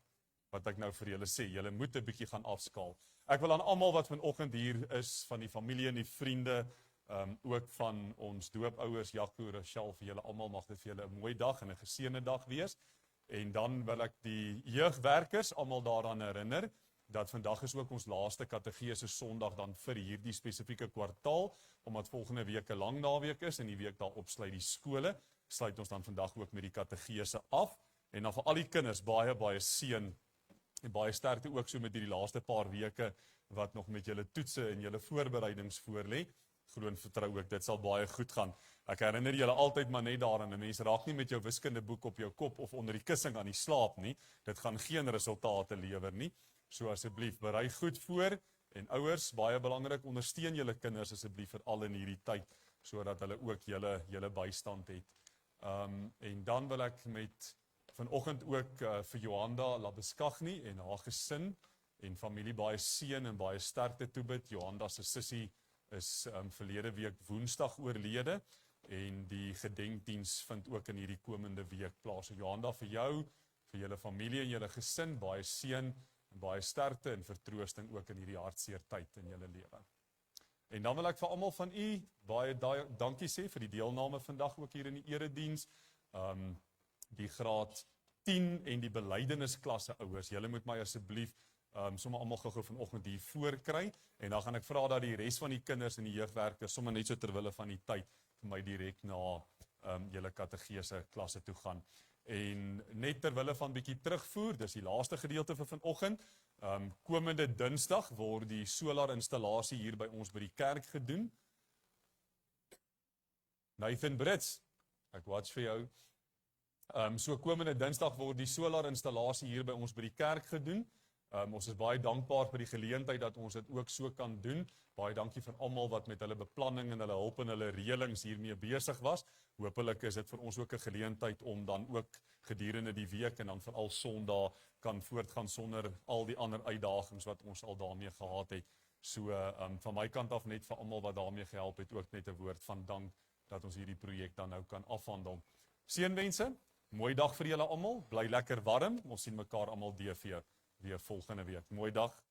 S1: wat ek nou vir julle sê. Julle moet 'n bietjie gaan afskaal. Ek wil aan almal wat vanoggend hier is, van die familie en die vriende, ook van ons doopouers, Jaco, Rochelle, vir julle almal mag dit vir julle 'n mooi dag en 'n geseënde dag wees. En dan wil ek die jeugwerkers almal daaraan herinner dat vandag is ook ons laaste kategese Sondag dan vir hierdie spesifieke kwartaal, omdat volgende week 'n lang naweek is en die week daarop sluit die skole, sluit ons dan vandag ook met die kategese af. En dan vir al die kinders baie seën en baie sterkte ook so met hierdie laaste paar weke wat nog met julle toetse en julle voorbereidings voorlê. Glo en vertrou ook, dit sal baie goed gaan. Ek herinner julle altyd maar net daaraan, 'n mens raak nie met jou wiskundeboek op jou kop of onder die kussing aan die slaap nie. Dit gaan geen resultate lewer nie. So asseblief, berei goed voor en ouers, baie belangrik, ondersteun julle kinders asseblief veral in hierdie tyd, sodat hulle ook julle bystand het. En dan wil ek met vanoggend ook vir Johanna Labeskagni en haar gesin en familie baie seën en baie sterkte toebid. Johanna se sussie is verlede week Woensdag oorlede en die gedenkdiens vind ook in hierdie komende week plaas. So Johanna, vir jou, vir julle familie en julle gesin baie seën en baie sterkte en vertroosting ook in hierdie hartseer tyd in julle lewe. En dan wil ek vir almal van u baie dankie sê vir die deelname vandag ook hier in die erediens. Die graad 10 en die belydenisklasse ouers. Julle moet my asseblief sommer almal gou vanoggend hier voorkry en dan gaan ek vra dat die res van die kinders en die jeugwerkers sommer net so terwille van die tyd vir my direk na julle kategese klasse toe gaan. En net terwille van bietjie terugvoer, dis die laaste gedeelte vir vanoggend. Komende Dinsdag word die solar installasie hier by ons by die kerk gedoen. Nathan Brits, ek watch vir jou. So komende Dinsdag word die solar installasie hier by ons by die kerk gedoen. Ons is baie dankbaar vir die geleentheid dat ons dit ook so kan doen. Baie dankie vir almal wat met hulle beplanning en hulle hulp en hulle reëlings hiermee besig was. Hoopelik is dit vir ons ook 'n geleentheid om dan ook gedurende die week en dan veral Sondag kan voortgaan sonder al die ander uitdagings wat ons al daarmee gehad het. So van my kant af net vir almal wat daarmee gehelp het, ook net 'n woord van dank dat ons hierdie projek dan nou kan afhandel. Seënwense, mooi dag vir julle almal. Bly lekker warm. Ons sien mekaar almal weer volgende week. Mooi dag.